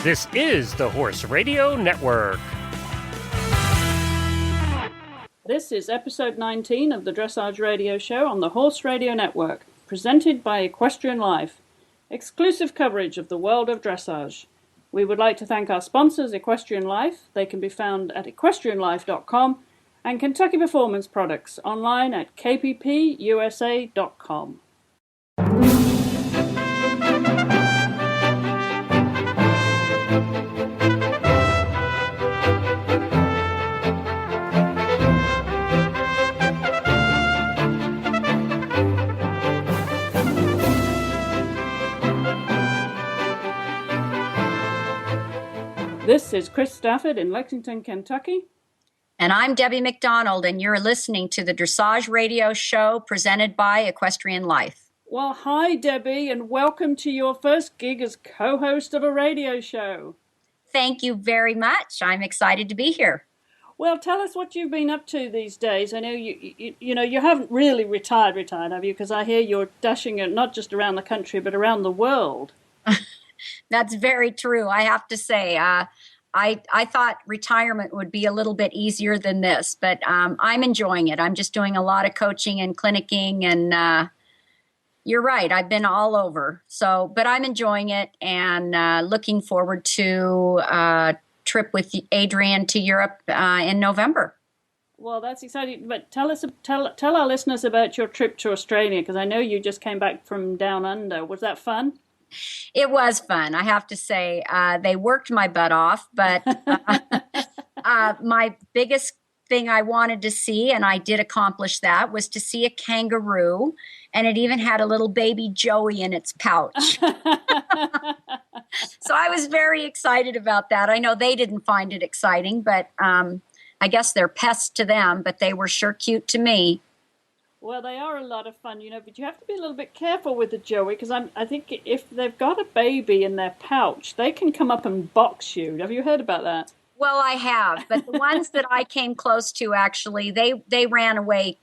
This is the Horse Radio Network. This is episode 19 of the Dressage Radio Show on the Horse Radio Network, presented by Equestrian Life. Exclusive coverage of the world of dressage. We would like to thank our sponsors, Equestrian Life. They can be found at equestrianlife.com and Kentucky Performance Products online at kppusa.com. This is Chris Stafford in Lexington, Kentucky. And I'm Debbie McDonald, and you're listening to the Dressage Radio Show presented by Equestrian Life. Well, hi, Debbie, and welcome to your first gig as co-host of a radio show. Thank you very much. I'm excited to be here. Well, tell us what you've been up to these days. I know you haven't really retired, have you? Because I hear you're dashing it not just around the country, but around the world. That's very true. I have to say, I thought retirement would be a little bit easier than this, but I'm enjoying it. I'm just doing a lot of coaching and clinicking, and you're right. I've been all over. But I'm enjoying it and looking forward to a trip with Adrian to Europe in November. Well, that's exciting. But tell our listeners about your trip to Australia, because I know you just came back from down under. Was that fun? It was fun, I have to say. They worked my butt off, but my biggest thing I wanted to see, and I did accomplish that, was to see a kangaroo, and it even had a little baby Joey in its pouch. So I was very excited about that. I know they didn't find it exciting, but I guess they're pests to them, but they were sure cute to me. Well, they are a lot of fun, but you have to be a little bit careful with the Joey, because I think if they've got a baby in their pouch, they can come up and box you. Have you heard about that? Well, I have, but the ones that I came close to, actually, they ran away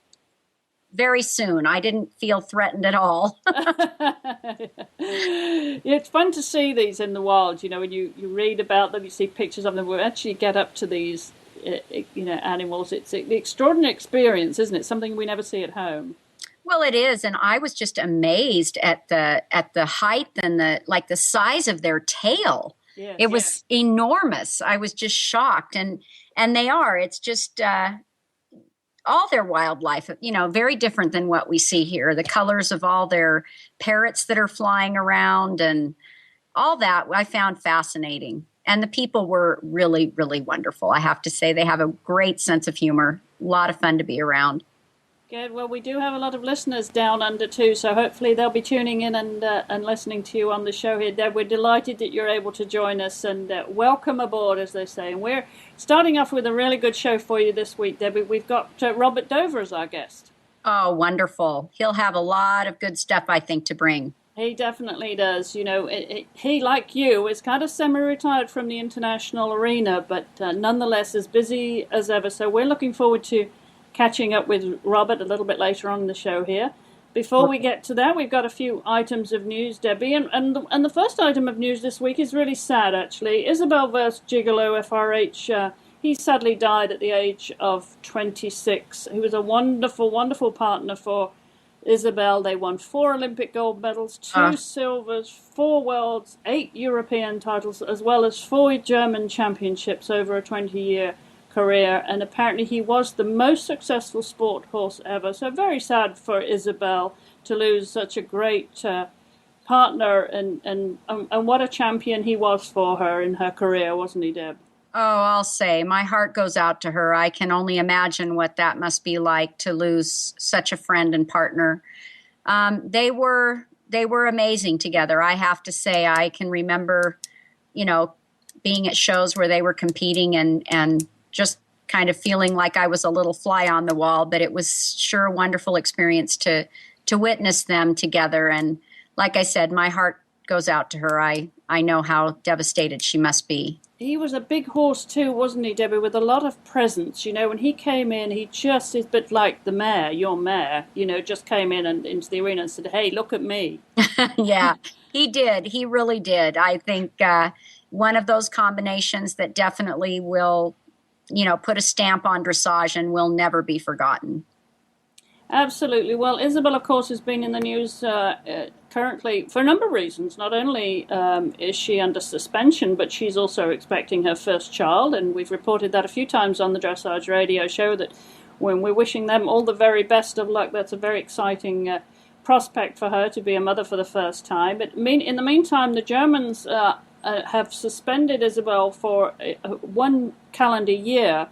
very soon. I didn't feel threatened at all. It's fun to see these in the wild, when you read about them, you see pictures of them, we actually get up to these animals. It's an extraordinary experience, isn't it? Something we never see at home. Well, it is, and I was just amazed at the height and the size of their tail. Yes, it was enormous. I was just shocked, and they are. It's just all their wildlife, very different than what we see here. The colors of all their parrots that are flying around and all that I found fascinating. And the people were really, really wonderful. I have to say, they have a great sense of humor. A lot of fun to be around. Good. Well, we do have a lot of listeners down under too, so hopefully they'll be tuning in and listening to you on the show here. Deb, we're delighted that you're able to join us, and welcome aboard, as they say. And we're starting off with a really good show for you this week, Debbie. We've got Robert Dover as our guest. Oh, wonderful. He'll have a lot of good stuff, I think, to bring. He definitely does. He, like you, is kind of semi-retired from the international arena, but nonetheless is busy as ever. So we're looking forward to catching up with Robert a little bit later on in the show here. Before we get to that, we've got a few items of news, Debbie. And the first item of news this week is really sad, actually. Isabel vs. Gigolo, FRH, he sadly died at the age of 26. He was a wonderful, wonderful partner for Isabel. They won 4 Olympic gold medals, 2 silvers, 4 worlds, 8 European titles, as well as 4 German championships over a 20-year career. And apparently he was the most successful sport horse ever. So very sad for Isabel to lose such a great partner, and what a champion he was for her in her career, wasn't he, Deb? Oh, I'll say, my heart goes out to her. I can only imagine what that must be like to lose such a friend and partner. They were amazing together. I have to say, I can remember, being at shows where they were competing and just kind of feeling like I was a little fly on the wall, but it was sure a wonderful experience to witness them together. And like I said, my heart goes out to her. I know how devastated she must be. He was a big horse too, wasn't he, Debbie, with a lot of presence. When he came in, he just is a bit like the mayor, your mayor, just came in and into the arena and said, hey, look at me. Yeah, he did. He really did. I think one of those combinations that definitely will, put a stamp on dressage and will never be forgotten. Absolutely. Well, Isabel, of course, has been in the news currently for a number of reasons. Not only is she under suspension, but she's also expecting her first child. And we've reported that a few times on the Dressage radio show, that when we're wishing them all the very best of luck, that's a very exciting prospect for her to be a mother for the first time. But in the meantime, the Germans have suspended Isabel for 1 calendar year.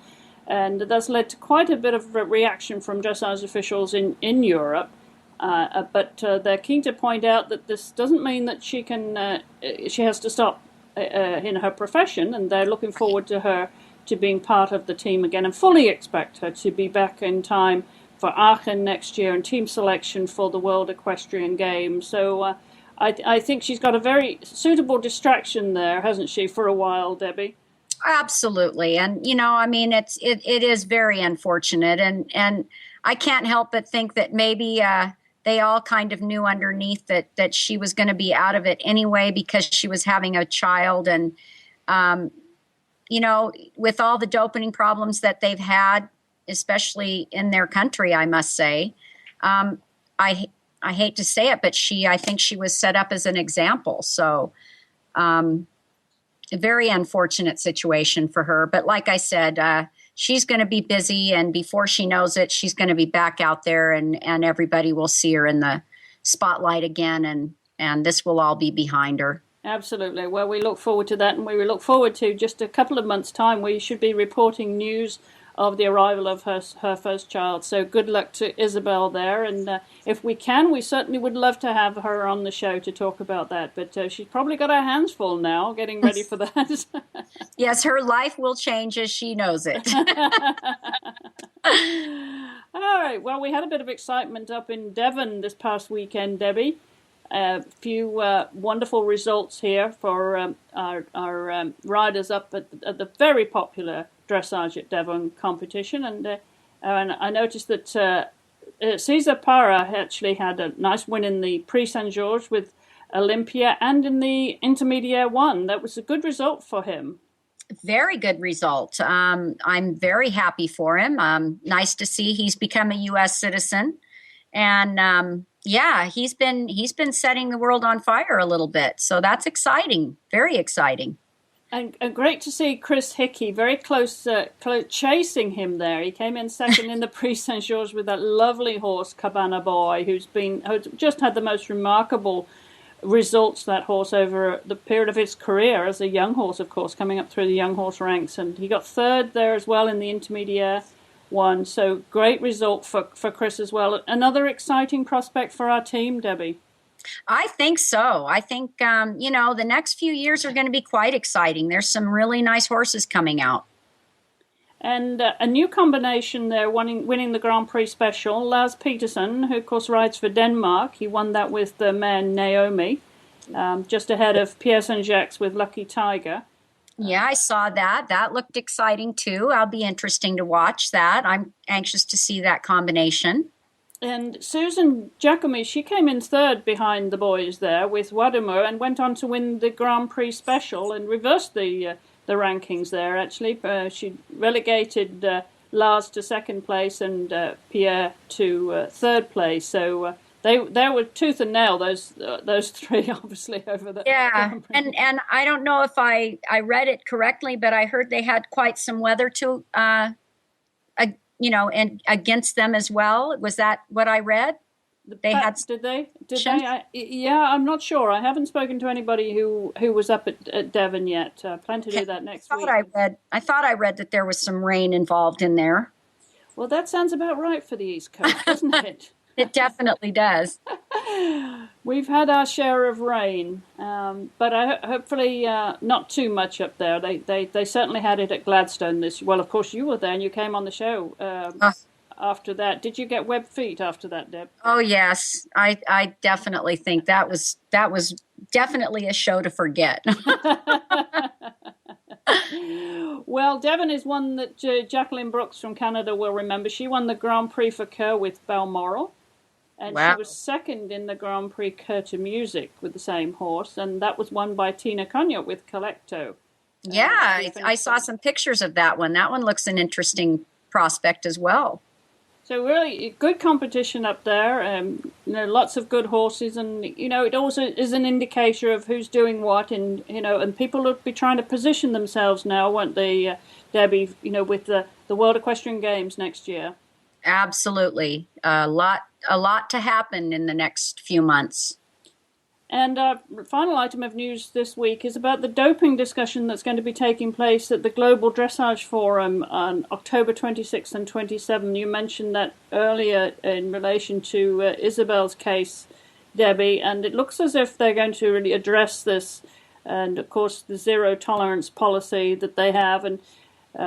And that's led to quite a bit of reaction from dressage officials in Europe. But they're keen to point out that this doesn't mean that she has to stop in her profession, and they're looking forward to her to being part of the team again, and fully expect her to be back in time for Aachen next year and team selection for the World Equestrian Games. So I think she's got a very suitable distraction there, hasn't she, for a while, Debbie? Absolutely. And, it is very unfortunate. And I can't help but think that maybe they all kind of knew underneath that she was going to be out of it anyway, because she was having a child. And, with all the doping problems that they've had, especially in their country, I must say, I hate to say it, but I think she was set up as an example. So, a very unfortunate situation for her. But like I said, she's going to be busy, and before she knows it, she's going to be back out there, and everybody will see her in the spotlight again, and this will all be behind her. Absolutely. Well, we look forward to that, and we look forward to just a couple of months' time. We should be reporting news of the arrival of her first child. So good luck to Isabel there. And if we can, we certainly would love to have her on the show to talk about that. But she's probably got her hands full now getting ready for that. Yes, her life will change as she knows it. All right. Well, we had a bit of excitement up in Devon this past weekend, Debbie. A few wonderful results here for our riders up at the very popular Dressage at Devon competition, and I noticed that Cesar Parra actually had a nice win in the Prix Saint Georges with Olympia, and in the Intermediate 1. That was a good result for him. Very good result. I'm very happy for him. Nice to see he's become a U.S. citizen, and he's been setting the world on fire a little bit. So that's exciting. Very exciting. And great to see Chris Hickey very close chasing him there. He came in second in the Prix Saint Georges with that lovely horse, Cabana Boy, who's just had the most remarkable results, that horse, over the period of his career as a young horse, of course, coming up through the young horse ranks. And he got third there as well in the Intermediate 1. So great result for Chris as well. Another exciting prospect for our team, Debbie. I think so. I think, the next few years are going to be quite exciting. There's some really nice horses coming out. And a new combination there, winning the Grand Prix Special, Lars Petersen, who of course rides for Denmark. He won that with the mare Naomi, just ahead of Pierre Saint-Jacques with Lucky Tiger. Yeah, I saw that. That looked exciting too. It'll be interesting to watch that. I'm anxious to see that combination. And Susan Giacomi, she came in third behind the boys there with Wadimur, and went on to win the Grand Prix Special and reversed the rankings there, actually. She relegated Lars to second place and Pierre to third place. So they were tooth and nail, those three, obviously, over the Grand Prix. And I don't know if I read it correctly, but I heard they had quite some weather to and against them as well. Was that what I read? Did they? I'm not sure. I haven't spoken to anybody who was up at Devon yet. Plan to do that next week. I thought I read that there was some rain involved in there. Well, that sounds about right for the East Coast, doesn't it? It definitely does. We've had our share of rain, but hopefully not too much up there. They certainly had it at Gladstone this. Well, of course you were there and you came on the show after that. Did you get web feet after that, Deb? Oh yes, I definitely think that was definitely a show to forget. Well, Devon is one that Jacqueline Brooks from Canada will remember. She won the Grand Prix for Kerr with Balmoral. and she Wow. was second in the Grand Prix Cœur de Musique with the same horse, and that was won by Tina Cognac with Collecto. Yeah, I finished saw some pictures of that one. That one looks an interesting prospect as well. So really good competition up there. Lots of good horses, and it also is an indicator of who's doing what, and and people will be trying to position themselves now, won't they, Debbie? With the World Equestrian Games next year. Absolutely, a lot to happen in the next few months. And final item of news this week is about the doping discussion that's going to be taking place at the Global Dressage Forum on October 26th and 27th. You mentioned that earlier in relation to Isabel's case, Debbie, and it looks as if they're going to really address this, and of course the zero tolerance policy that they have. And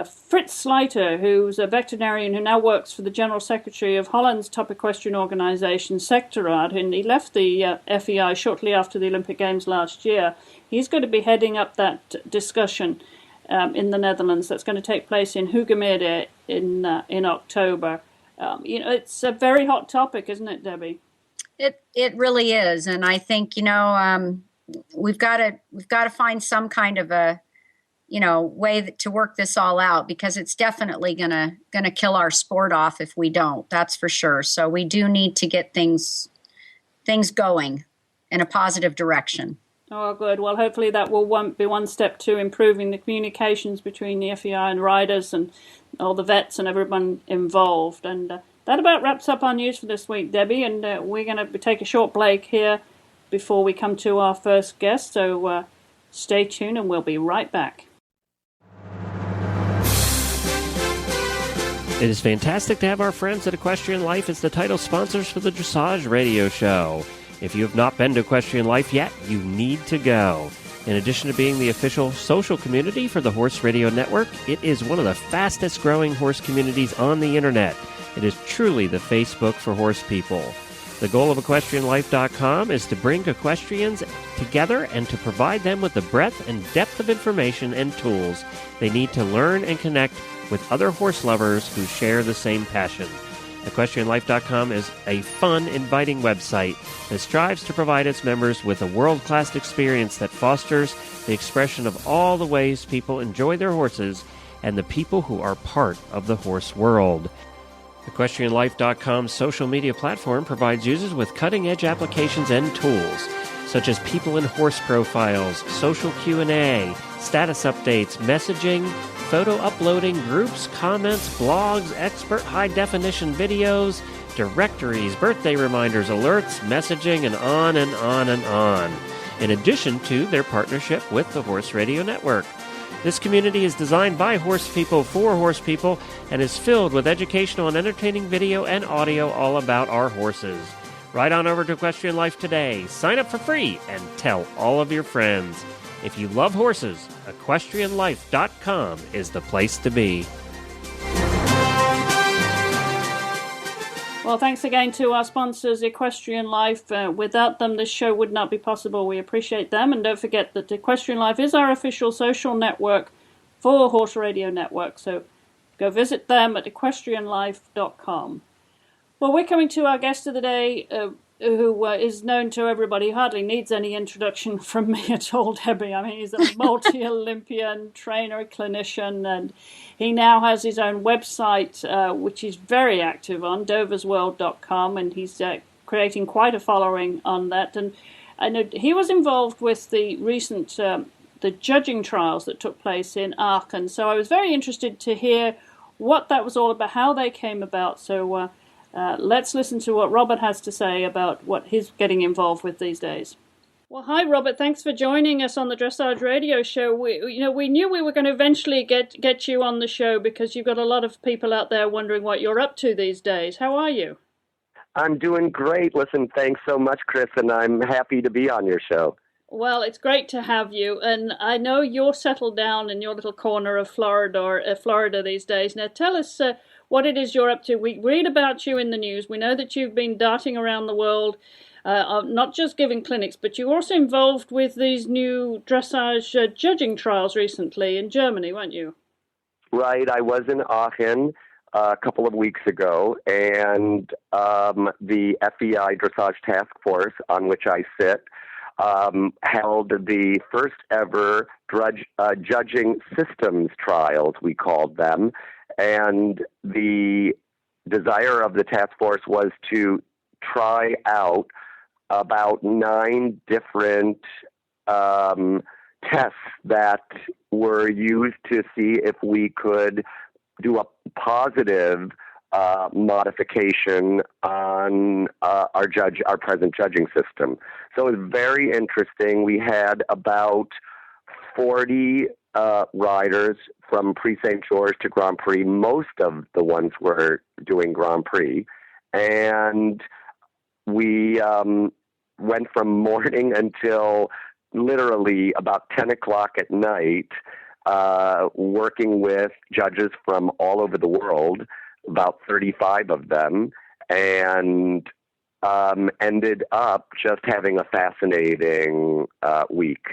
Fritz Sleiter, who's a veterinarian who now works for the General Secretary of Holland's top equestrian organisation, Sectorraad, and he left the FEI shortly after the Olympic Games last year. He's going to be heading up that discussion in the Netherlands. That's going to take place in Hoogermede in October. It's a very hot topic, isn't it, Debbie? It really is, and I think we've got to find some kind of a way to work this all out, because it's definitely gonna kill our sport off if we don't. That's for sure. So we do need to get things going in a positive direction. Oh, good. Well, hopefully that will be one step to improving the communications between the FEI and riders and all the vets and everyone involved. And that about wraps up our news for this week, Debbie. And we're going to take a short break here before we come to our first guest. So stay tuned, and we'll be right back. It is fantastic to have our friends at Equestrian Life as the title sponsors for the Dressage Radio Show. If you have not been to Equestrian Life yet, you need to go. In addition to being the official social community for the Horse Radio Network, it is one of the fastest growing horse communities on the internet. It is truly the Facebook for horse people. The goal of EquestrianLife.com is to bring equestrians together and to provide them with the breadth and depth of information and tools they need to learn and connect with other horse lovers who share the same passion. EquestrianLife.com is a fun, inviting website that strives to provide its members with a world-class experience that fosters the expression of all the ways people enjoy their horses and the people who are part of the horse world. EquestrianLife.com's social media platform provides users with cutting-edge applications and tools, such as people and horse profiles, social Q&A, status updates, messaging, photo uploading, groups, comments, blogs, expert high-definition videos, directories, birthday reminders, alerts, messaging, and on and on and on, in addition to their partnership with the Horse Radio Network. This community is designed by horse people for horse people and is filled with educational and entertaining video and audio all about our horses. Right on over to Equestrian Life today. Sign up for free and tell all of your friends. If you love horses, EquestrianLife.com is the place to be. Well, thanks again to our sponsors, Equestrian Life. Without them, this show would not be possible. We appreciate them. And don't forget that Equestrian Life is our official social network for Horse Radio Network. So go visit them at equestrianlife.com. Well, we're coming to our guest of the day, who is known to everybody. He hardly needs any introduction from me at all, Debbie. I mean, he's a multi-Olympian trainer, clinician, and he now has his own website, which he's very active on, doversworld.com, and he's creating quite a following on that. And I know he was involved with the recent the judging trials that took place in Aachen. So I was very interested to hear what that was all about, how they came about. So let's listen to what Robert has to say about what he's getting involved with these days. Well, hi, Robert. Thanks for joining us on the Dressage Radio Show. We knew we were going to eventually get you on the show because you've got a lot of people out there wondering what you're up to these days. How are you? I'm doing great. Listen, thanks so much, Chris, and I'm happy to be on your show. Well, it's great to have you, and I know you're settled down in your little corner of Florida these days. Now, tell us what it is you're up to. We read about you in the news. We know that you've been darting around the world, not just giving clinics, but you're also involved with these new dressage judging trials recently in Germany, weren't you? Right. I was in Aachen a couple of weeks ago, and the FEI Dressage Task Force, on which I sit, held the first ever judging systems trials, we called them. And the desire of the task force was to try out about 9 different tests that were used to see if we could do a positive modification on our present judging system. So it was very interesting. We had about 40 riders from Prix Saint Georges to Grand Prix. Most of the ones were doing Grand Prix, and we went from morning until literally about 10 o'clock at night, working with judges from all over the world, about 35 of them, and ended up just having a fascinating week.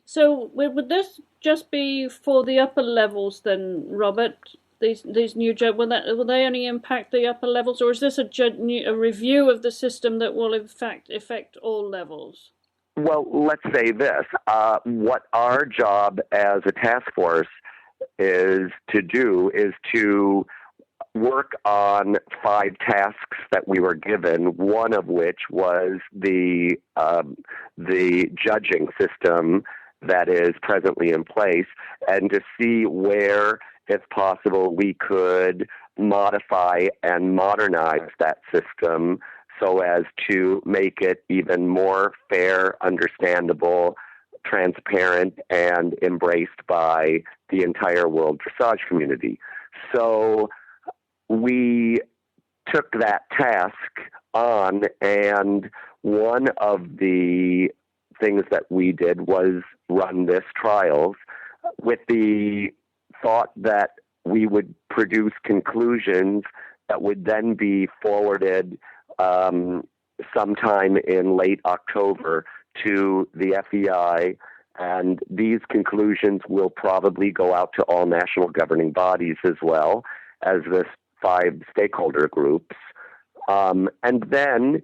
So would this just be for the upper levels then, Robert? These new will they only impact the upper levels, or is this a review of the system that will in fact affect all levels? Well, let's say this. What our job as a task force is to do is to work on 5 tasks that we were given, one of which was the judging system that is presently in place, and to see where, if possible, we could modify and modernize that system so as to make it even more fair, understandable, transparent, and embraced by the entire world dressage community. So we took that task on, and one of the things that we did was run this trials with the thought that we would produce conclusions that would then be forwarded sometime in late October to the FEI, and these conclusions will probably go out to all national governing bodies as well as the 5 stakeholder groups. And then,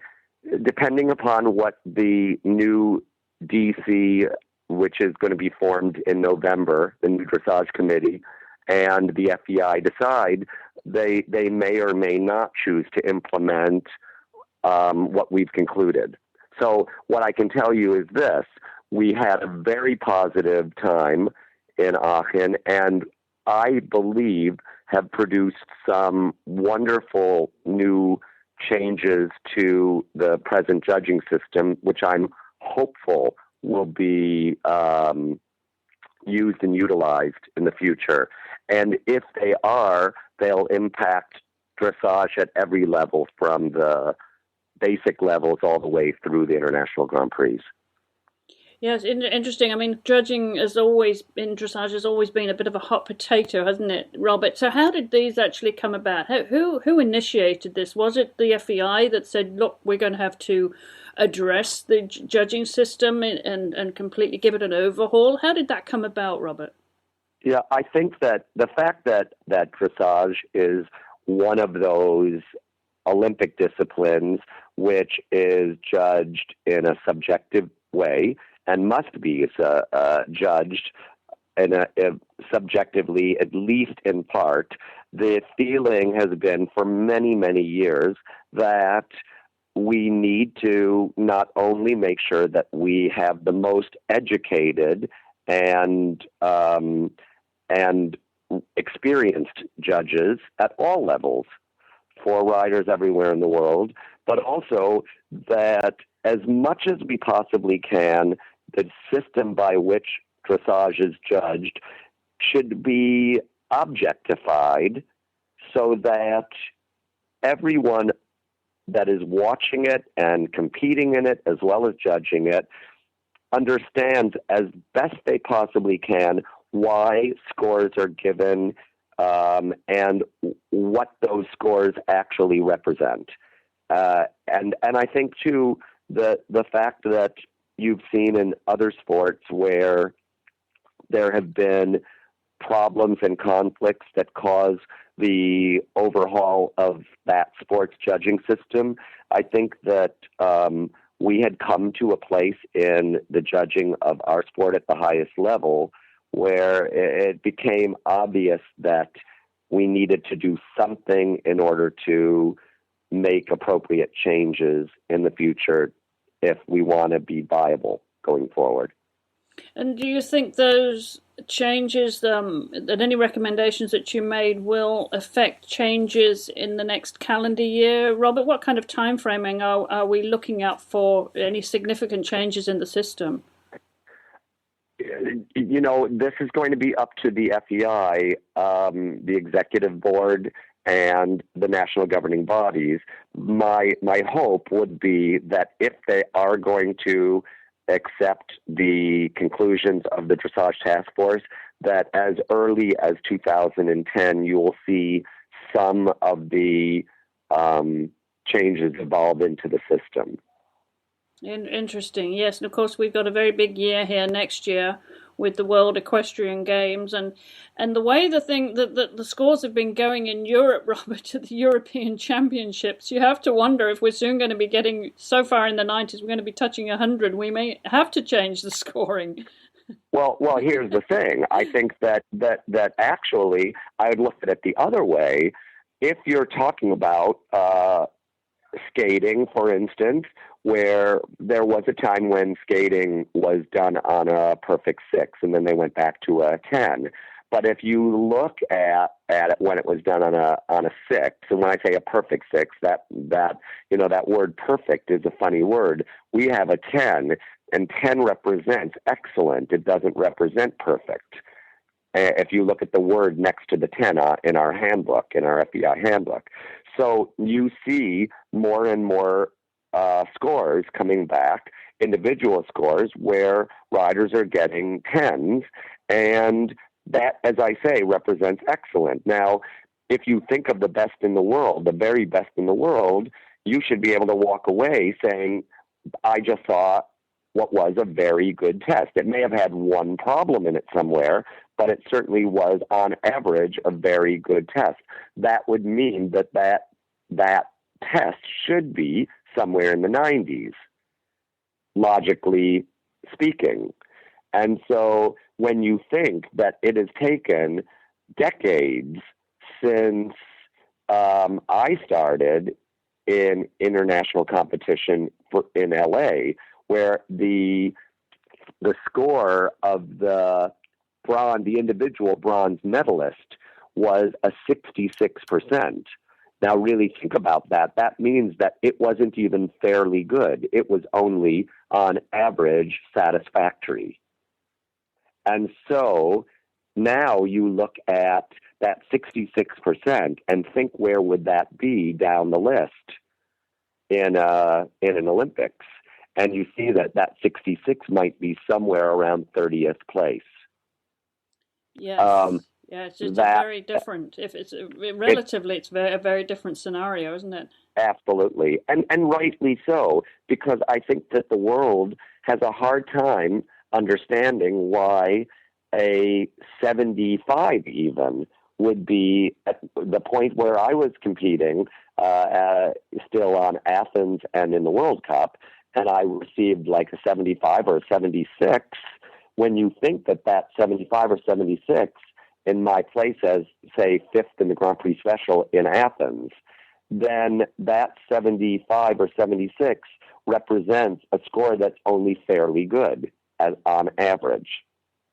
depending upon what the new DC, which is going to be formed in November, the new dressage committee, and the FEI decide, they may or may not choose to implement what we've concluded. So what I can tell you is this: we had a very positive time in Aachen, and I believe have produced some wonderful new changes to the present judging system, which I'm hopeful will be used and utilized in the future. And if they are, they'll impact dressage at every level, from the basic levels all the way through the International Grand Prix. Yes, interesting. I mean, judging has always in dressage has always been a bit of a hot potato, hasn't it, Robert? So how did these actually come about? Who initiated this? Was it the FEI that said, look, we're going to have to address the judging system and completely give it an overhaul? How did that come about, Robert? Yeah, I think that the fact that dressage is one of those Olympic disciplines which is judged in a subjective way and must be judged in subjectively, at least in part, the feeling has been for many, many years that we need to not only make sure that we have the most educated and experienced judges at all levels for riders everywhere in the world, but also that as much as we possibly can, the system by which dressage is judged should be objectified so that everyone that is watching it and competing in it as well as judging it understands as best they possibly can why scores are given and what those scores actually represent. And I think, too, the fact that you've seen in other sports where there have been problems and conflicts that cause the overhaul of that sports judging system. I think that we had come to a place in the judging of our sport at the highest level where it became obvious that we needed to do something in order to make appropriate changes in the future if we want to be viable going forward. And do you think those changes, that any recommendations that you made will affect changes in the next calendar year? Robert, what kind of time framing are we looking at for any significant changes in the system? You know, this is going to be up to the FEI, the executive board, and the national governing bodies. My hope would be that if they are going to accept the conclusions of the Dressage Task Force, that as early as 2010, you will see some of the changes evolve into the system. Interesting, yes. And of course, we've got a very big year here next year with the World Equestrian Games, and the way the scores have been going in Europe, Robert, at the European Championships, you have to wonder if we're soon going to be getting so far in the 90s, we're going to be touching 100. We may have to change the scoring. Well, here's the thing. I think that actually I would look at it the other way. If you're talking about skating, for instance, where there was a time when skating was done on a perfect 6, and then they went back to a 10. But if you look at it when it was done on a 6, and when I say a perfect 6, that word perfect is a funny word. We have a 10, and 10 represents excellent. It doesn't represent perfect. If you look at the word next to the 10 in our handbook, in our FEI handbook. So you see more and more scores coming back, individual scores, where riders are getting 10s, and that, as I say, represents excellent. Now, if you think of the best in the world, the very best in the world, you should be able to walk away saying, I just saw what was a very good test. It may have had one problem in it somewhere, but it certainly was, on average, a very good test. That would mean that test should be somewhere in the 90s, logically speaking. And so when you think that it has taken decades since I started in international competition in LA, where the score of the individual bronze medalist was a 66%. Now, really think about that. That means that it wasn't even fairly good. It was only, on average, satisfactory. And so now you look at that 66% and think, where would that be down the list in an Olympics? And you see that 66 might be somewhere around 30th place. Yes. Yeah, it's very different. If it's relatively, it's a very different scenario, isn't it? Absolutely, and rightly so, because I think that the world has a hard time understanding why a 75 even would be at the point where I was competing, still on Athens and in the World Cup, and I received like a 75 or a 76. When you think that 75 or 76 in my place as, say, 5th in the Grand Prix Special in Athens, then that 75 or 76 represents a score that's only fairly good on average.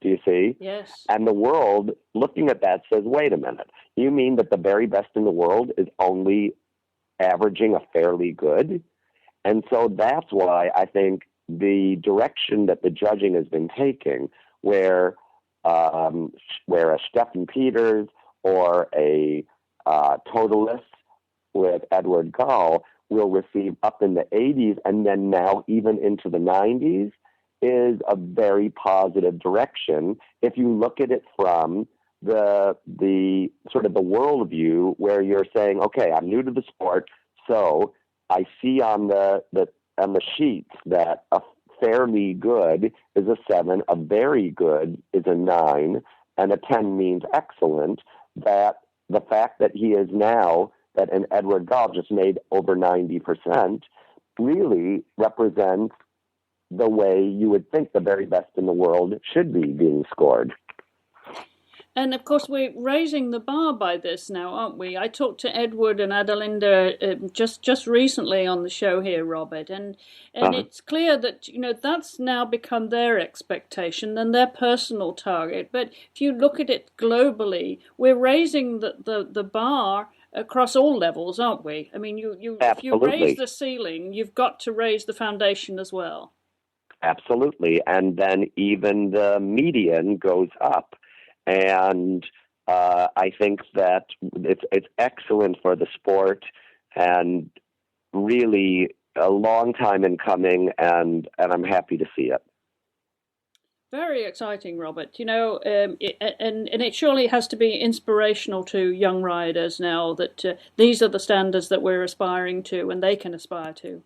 Do you see? Yes. And the world, looking at that, says, wait a minute, you mean that the very best in the world is only averaging a fairly good? And so that's why I think the direction that the judging has been taking, where a Stefan Peters or a Totalis with Edward Gall will receive up in the 80s and then now even into the 90s, is a very positive direction if you look at it from the sort of the worldview where you're saying, okay, I'm new to the sport, so I see on the sheets that a fairly good is a 7, a very good is a 9, and a 10 means excellent. That the fact that he is now, that an Edward Gall just made over 90%, really represents the way you would think the very best in the world should be being scored. And of course, we're raising the bar by this now, aren't we? I talked to Edward and Adelinda just recently on the show here, Robert, and it's clear that that's now become their expectation and their personal target. But if you look at it globally, we're raising the bar across all levels, aren't we? I mean, if you raise the ceiling, you've got to raise the foundation as well. Absolutely, and then even the median goes up. And I think that it's excellent for the sport, and really a long time in coming, and I'm happy to see it. Very exciting, Robert. And it surely has to be inspirational to young riders now that these are the standards that we're aspiring to, and they can aspire to.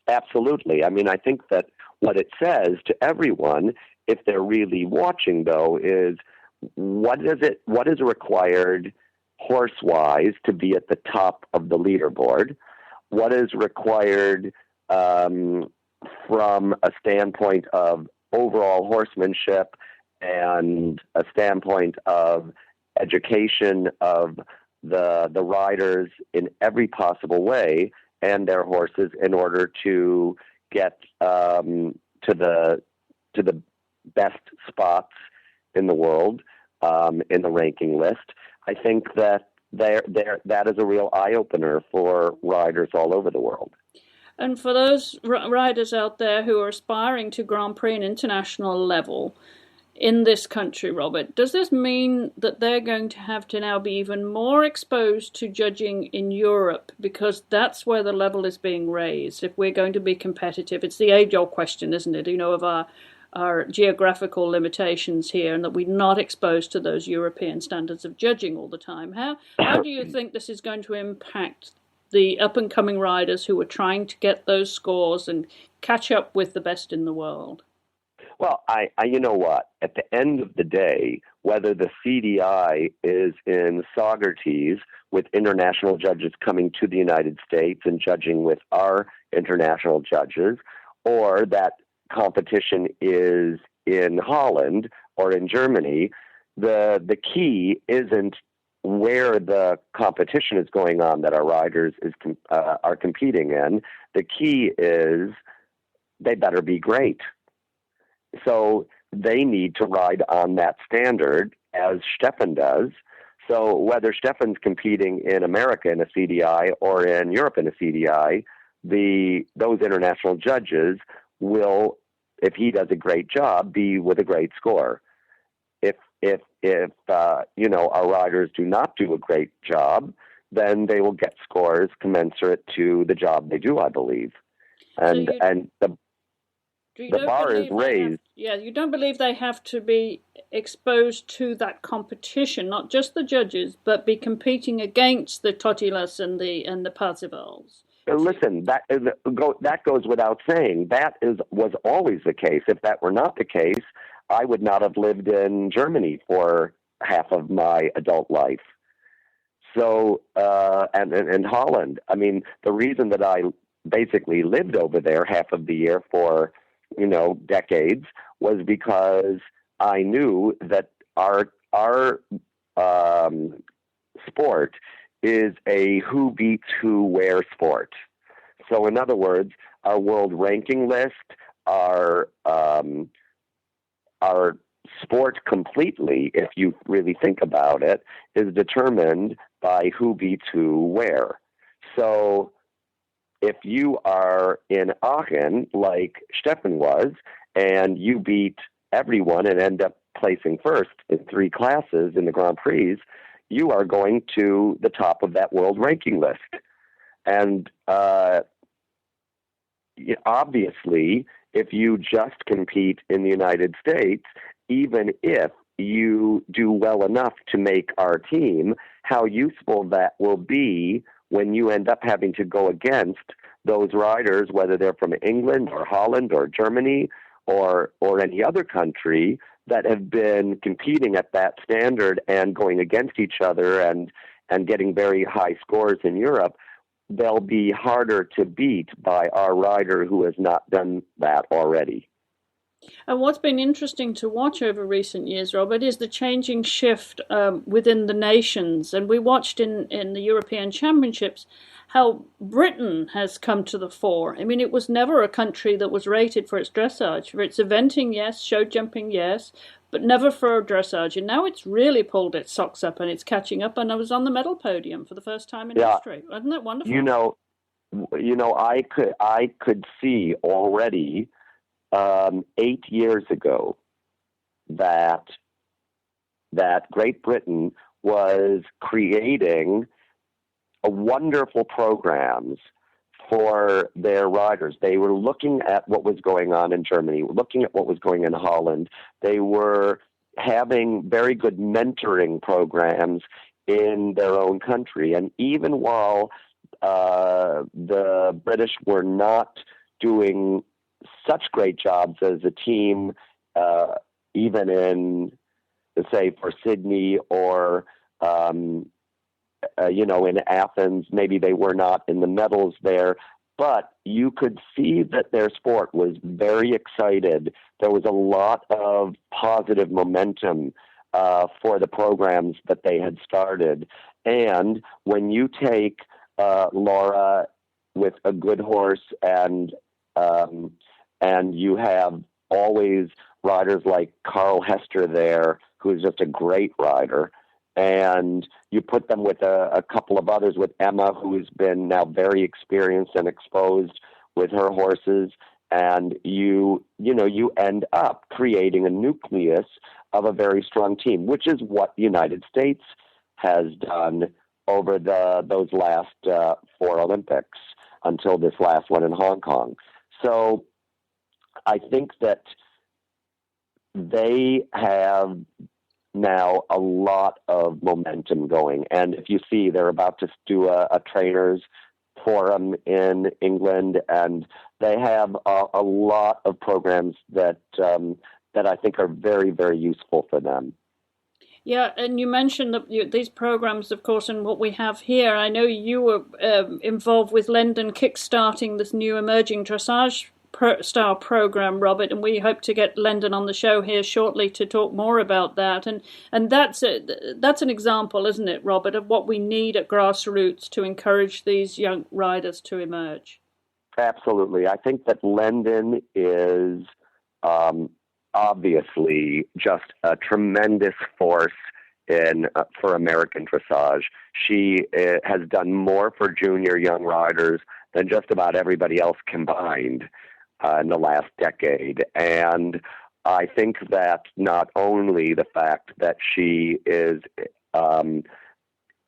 Absolutely. I mean, I think that what it says to everyone, if they're really watching, though, is what is required horse-wise to be at the top of the leaderboard? What is required from a standpoint of overall horsemanship and a standpoint of education of the riders in every possible way and their horses in order to get to the best spots in the world, in the ranking list. I think that that is a real eye-opener for riders all over the world. And for those riders out there who are aspiring to Grand Prix and international level in this country, Robert, does this mean that they're going to have to now be even more exposed to judging in Europe, because that's where the level is being raised? If we're going to be competitive, it's the age-old question, isn't it? Of our geographical limitations here, and that we're not exposed to those European standards of judging all the time. How do you think this is going to impact the up-and-coming riders who are trying to get those scores and catch up with the best in the world? Well, I you know what? At the end of the day, whether the CDI is in Saugerties with international judges coming to the United States and judging with our international judges, or that competition is in Holland or in Germany, the key isn't where the competition is going on that our riders are competing in. The key is they better be great. So they need to ride on that standard as Stefan does. So whether Stefan's competing in America in a CDI or in Europe in a CDI, those international judges will, if he does a great job, be with a great score. If our riders do not do a great job, then they will get scores commensurate to the job they do, I believe. And the bar is raised. You don't believe they have to be exposed to that competition, not just the judges, but be competing against the Totilas and the Parsifals. Listen, that goes without saying. That was always the case. If that were not the case, I would not have lived in Germany for half of my adult life. So, and Holland. I mean, the reason that I basically lived over there half of the year for, decades was because I knew that our sport is a who beats who where sport. So in other words, our world ranking list, our sport completely, if you really think about it, is determined by who beats who where. So if you are in Aachen, like Stefan was, and you beat everyone and end up placing first in 3 classes in the Grand Prix, you are going to the top of that world ranking list. And obviously, if you just compete in the United States, even if you do well enough to make our team, how useful that will be when you end up having to go against those riders, whether they're from England or Holland or Germany or any other country, that have been competing at that standard and going against each other and getting very high scores in Europe, they'll be harder to beat by our rider who has not done that already. And what's been interesting to watch over recent years, Robert, is the changing shift within the nations. And we watched in the European Championships how Britain has come to the fore. I mean, it was never a country that was rated for its dressage. For its eventing, yes, show jumping, yes, but never for dressage. And now it's really pulled its socks up and it's catching up. And I was on the medal podium for the first time in history. Isn't that wonderful? I could see already 8 years ago that Great Britain was creating wonderful programs for their riders. They were looking at what was going on in Germany, looking at what was going on in Holland. They were having very good mentoring programs in their own country. And even while the British were not doing such great jobs as a team, even in, say, for Sydney or, in Athens, maybe they were not in the medals there, but you could see that their sport was very excited. There was a lot of positive momentum for the programs that they had started. And when you take Laura with a good horse and you have always riders like Carl Hester there, who is just a great rider, and you put them with a couple of others, with Emma, who has been now very experienced and exposed with her horses, and you end up creating a nucleus of a very strong team, which is what the United States has done over those last 4 Olympics until this last one in Hong Kong. So I think that they have now a lot of momentum going. And if you see, they're about to do a trainers forum in England, and they have a lot of programs that I think are very, very useful for them. Yeah, and you mentioned these programs, of course, and what we have here. I know you were involved with Lendon kickstarting this new emerging dressage style program, Robert, and we hope to get Lendon on the show here shortly to talk more about that. And that's an example, isn't it, Robert, of what we need at grassroots to encourage these young riders to emerge. Absolutely. I think that Lendon is obviously just a tremendous force for American dressage. She has done more for junior young riders than just about everybody else combined in the last decade. And I think that not only the fact that she is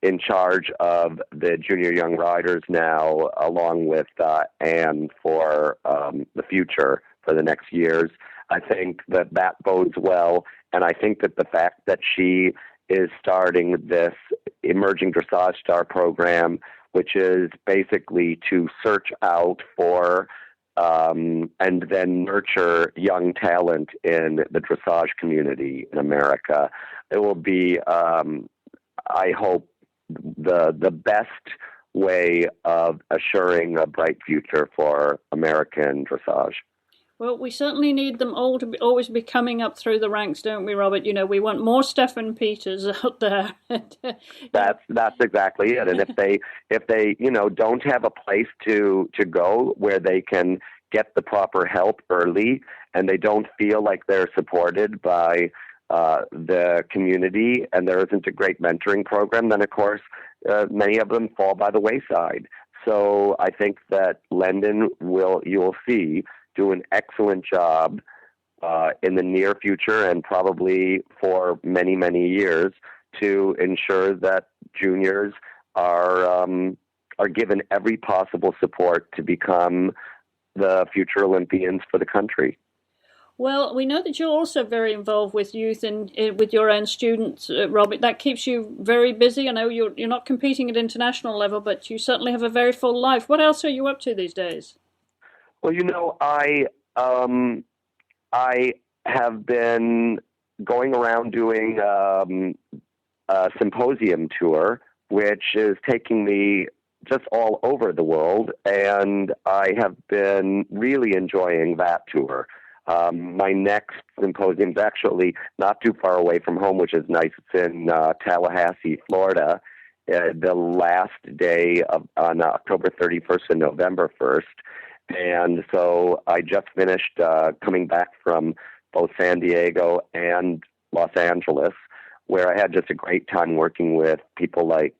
in charge of the junior young riders now, along with Anne for the future for the next years, I think that bodes well. And I think that the fact that she is starting this emerging dressage star program, which is basically to search out for and then nurture young talent in the dressage community in America, it will be, I hope, the best way of assuring a bright future for American dressage. Well, we certainly need them all to always be coming up through the ranks, don't we, Robert? You know, we want more Stefan Peters out there. That's exactly it. And if they don't have a place to go where they can get the proper help early, and they don't feel like they're supported by the community, and there isn't a great mentoring program, then of course many of them fall by the wayside. So I think that Lendon you'll see, do an excellent job in the near future and probably for many, many years to ensure that juniors are given every possible support to become the future Olympians for the country. Well, we know that you're also very involved with youth and with your own students, Robert. That keeps you very busy. I know you're not competing at international level, but you certainly have a very full life. What else are you up to these days? Well, I have been going around doing a symposium tour, which is taking me just all over the world, and I have been really enjoying that tour. My next symposium is actually not too far away from home, which is nice. It's in Tallahassee, Florida, the last day on October 31st and November 1st. And so I just finished coming back from both San Diego and Los Angeles, where I had just a great time working with people like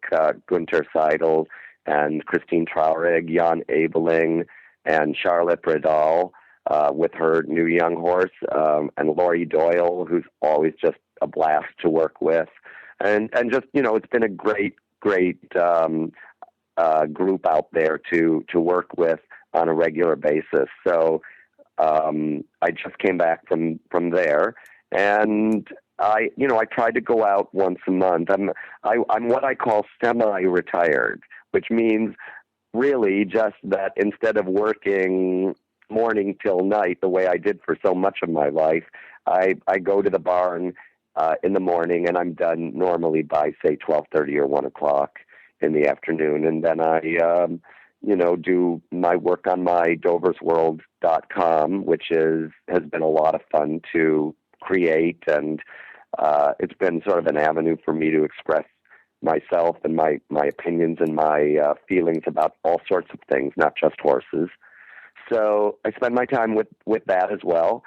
Gunter Seidel and Christine Traurig, Jan Ebeling, and Charlotte Bredal with her new young horse, and Lori Doyle, who's always just a blast to work with. And just, it's been a great group out there to work with on a regular basis. So I just came back from there, and I tried to go out once a month. I'm what I call semi-retired, which means really just that instead of working morning till night the way I did for so much of my life, I go to the barn in the morning, and I'm done normally by, say, 12:30 or 1 o'clock in the afternoon. And then I, do my work on my doversworld.com, which has been a lot of fun to create. And it's been sort of an avenue for me to express myself and my opinions and my feelings about all sorts of things, not just horses. So I spend my time with that as well.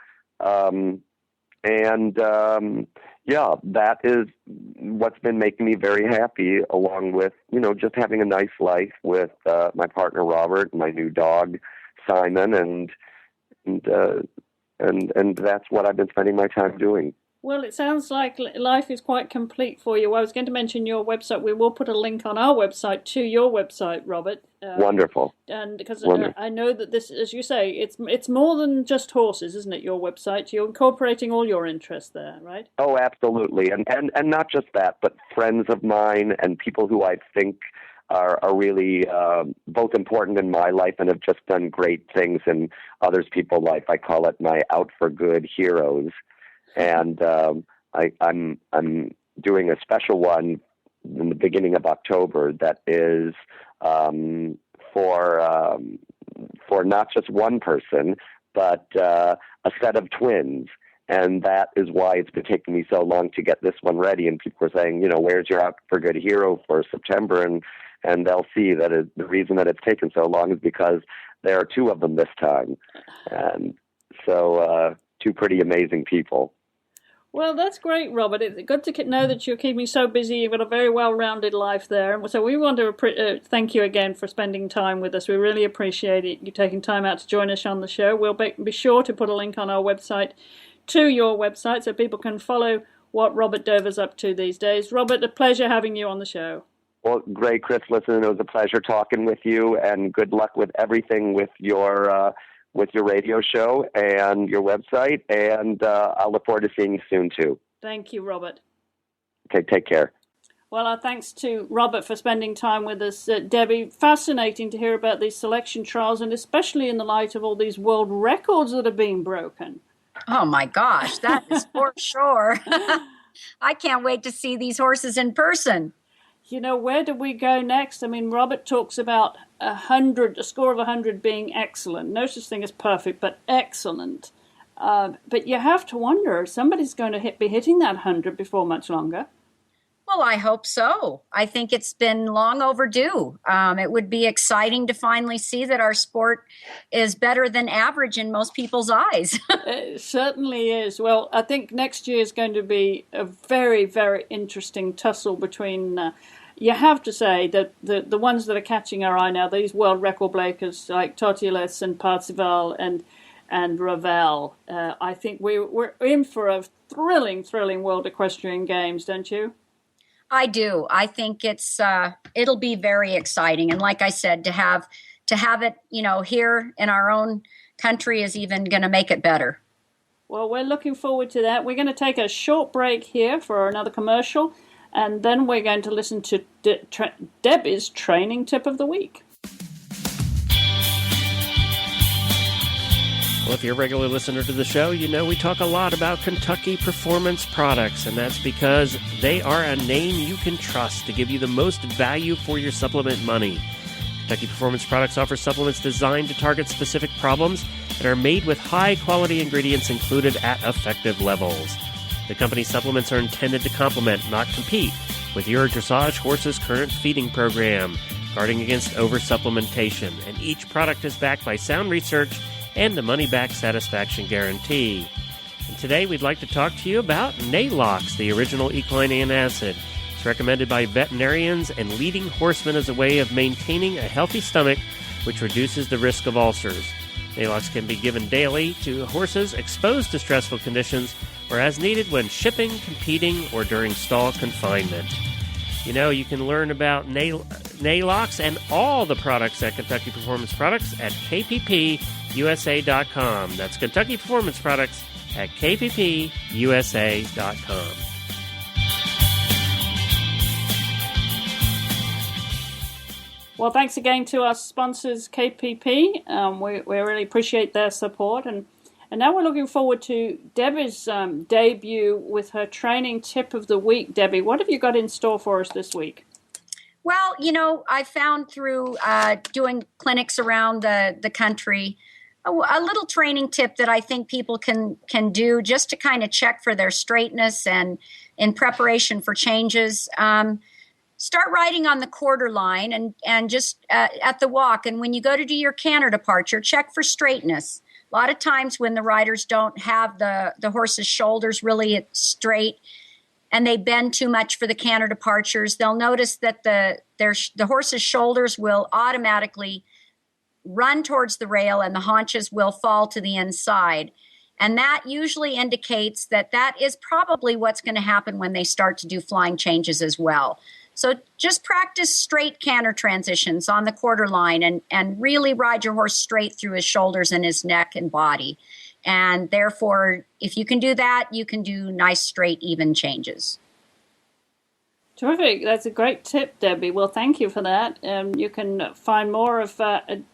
That is what's been making me very happy, along with, just having a nice life with my partner, Robert, and my new dog, Simon, and that's what I've been spending my time doing. Well, it sounds like life is quite complete for you. I was going to mention your website. We will put a link on our website to your website, Robert. Wonderful. And because I know that this, as you say, it's more than just horses, isn't it, your website? You're incorporating all your interests there, right? Oh, absolutely. And not just that, but friends of mine and people who I think are really both important in my life and have just done great things in others people's life. I call it my out for good heroes. And I'm doing a special one in the beginning of October that is for not just one person, but a set of twins. And that is why it's been taking me so long to get this one ready. And people are saying, where's your out for good hero for September? And they'll see that the reason that it's taken so long is because there are two of them this time. And so two pretty amazing people. Well, that's great, Robert. It's good to know that you're keeping so busy. You've got a very well-rounded life there. So we want to thank you again for spending time with us. We really appreciate it, you taking time out to join us on the show. We'll be sure to put a link on our website to your website so people can follow what Robert Dover's up to these days. Robert, a pleasure having you on the show. Well, great, Chris. Listen, it was a pleasure talking with you, and good luck with everything with your radio show and your website, and I'll look forward to seeing you soon, too. Thank you, Robert. Okay, take care. Well, our thanks to Robert for spending time with us. Debbie, fascinating to hear about these selection trials, and especially in the light of all these world records that are being broken. Oh, my gosh, that is for sure. I can't wait to see these horses in person. Where do we go next? I mean, Robert talks about a score of 100 being excellent. No such thing as perfect, but excellent. But you have to wonder, somebody's going to be hitting that 100 before much longer. Well, I hope so. I think it's been long overdue. It would be exciting to finally see that our sport is better than average in most people's eyes. It certainly is. Well, I think next year is going to be a very, very interesting tussle between... you have to say that the ones that are catching our eye now, these world record breakers like Totilas and Parzival and Ravel, I think we're in for a thrilling World Equestrian Games, don't you? I do. I think it'll be very exciting, and like I said, to have it, here in our own country is even going to make it better. Well, we're looking forward to that. We're going to take a short break here for another commercial, and then we're going to listen to Debbie's training tip of the week. Well, if you're a regular listener to the show, you know we talk a lot about Kentucky Performance Products, and that's because they are a name you can trust to give you the most value for your supplement money. Kentucky Performance Products offers supplements designed to target specific problems and are made with high-quality ingredients included at effective levels. The company's supplements are intended to complement, not compete, with your dressage horse's current feeding program, guarding against over-supplementation, and each product is backed by sound research and a money-back satisfaction guarantee. And today we'd like to talk to you about Nalox, the original equine antacid. It's recommended by veterinarians and leading horsemen as a way of maintaining a healthy stomach, which reduces the risk of ulcers. Nalox can be given daily to horses exposed to stressful conditions or as needed when shipping, competing, or during stall confinement. You know, you can learn about Nalox and all the products at Kentucky Performance Products at kppusa.com. That's Kentucky Performance Products at kppusa.com. Well, thanks again to our sponsors, KPP. We really appreciate their support. And now we're looking forward to Debbie's debut with her training tip of the week. Debbie, what have you got in store for us this week? Well, you know, I found through doing clinics around the country a little training tip that I think people can do just to kind of check for their straightness and in preparation for changes. Start riding on the quarter line and just at the walk. And when you go to do your canter departure, check for straightness. A lot of times when the riders don't have the horse's shoulders really straight and they bend too much for the canter departures, they'll notice that the horse's shoulders will automatically run towards the rail and the haunches will fall to the inside. And that usually indicates that is probably what's going to happen when they start to do flying changes as well. So just practice straight canter transitions on the quarter line and really ride your horse straight through his shoulders and his neck and body. And therefore, if you can do that, you can do nice, straight, even changes. Terrific. That's a great tip, Debbie. Well, thank you for that. You can find more of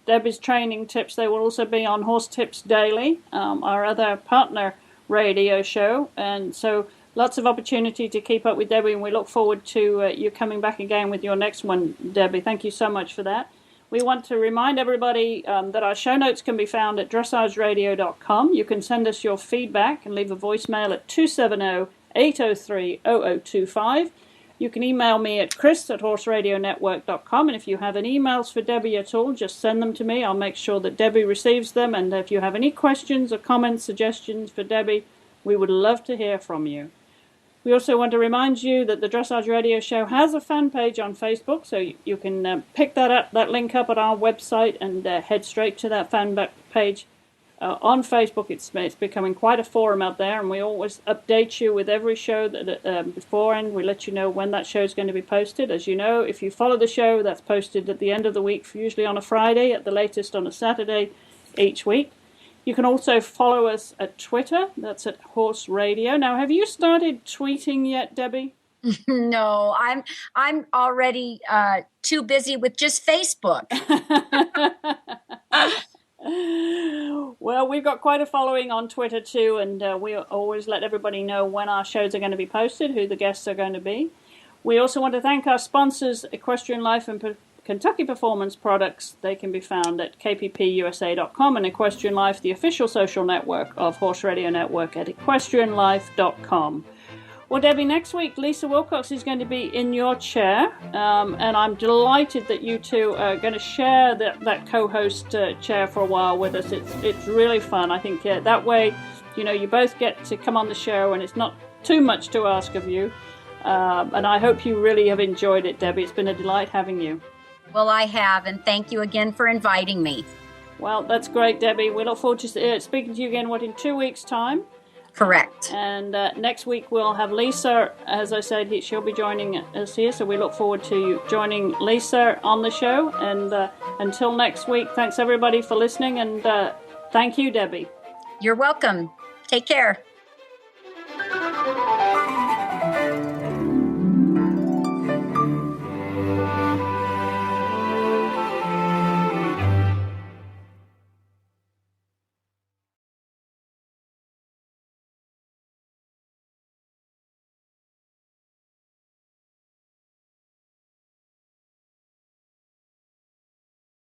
Debbie's training tips. They will also be on Horse Tips Daily, our other partner radio show. And so lots of opportunity to keep up with Debbie, and we look forward to you coming back again with your next one, Debbie. Thank you so much for that. We want to remind everybody that our show notes can be found at dressageradio.com. You can send us your feedback and leave a voicemail at 270-803-0025. You can email me at chris@horseradionetwork.com, and if you have any emails for Debbie at all, just send them to me. I'll make sure that Debbie receives them, and if you have any questions or comments, suggestions for Debbie, we would love to hear from you. We also want to remind you that the Dressage Radio Show has a fan page on Facebook, so you can pick that link up at our website and head straight to that fan page on Facebook. It's becoming quite a forum out there, and we always update you with every show that beforehand. We let you know when that show is going to be posted. As you know, if you follow the show, that's posted at the end of the week, usually on a Friday, at the latest on a Saturday each week. You can also follow us at Twitter. That's at Horse Radio. Now, have you started tweeting yet, Debbie? No, I'm already too busy with just Facebook. Well, we've got quite a following on Twitter too, and we always let everybody know when our shows are going to be posted, who the guests are going to be. We also want to thank our sponsors, Equestrian Life and Kentucky Performance Products. They can be found at kppusa.com, and Equestrian Life, the official social network of Horse Radio Network, at equestrianlife.com. Well, Debbie, next week, Lisa Wilcox is going to be in your chair, and I'm delighted that you two are going to share that co-host chair for a while with us. It's really fun. I think that way, you both get to come on the show, and it's not too much to ask of you. And I hope you really have enjoyed it, Debbie. It's been a delight having you. Well, I have, and thank you again for inviting me. Well, that's great, Debbie. We look forward to speaking to you again, in 2 weeks' time? Correct. And next week we'll have Lisa. As I said, she'll be joining us here, so we look forward to you joining Lisa on the show. And until next week, thanks everybody for listening, and thank you, Debbie. You're welcome. Take care.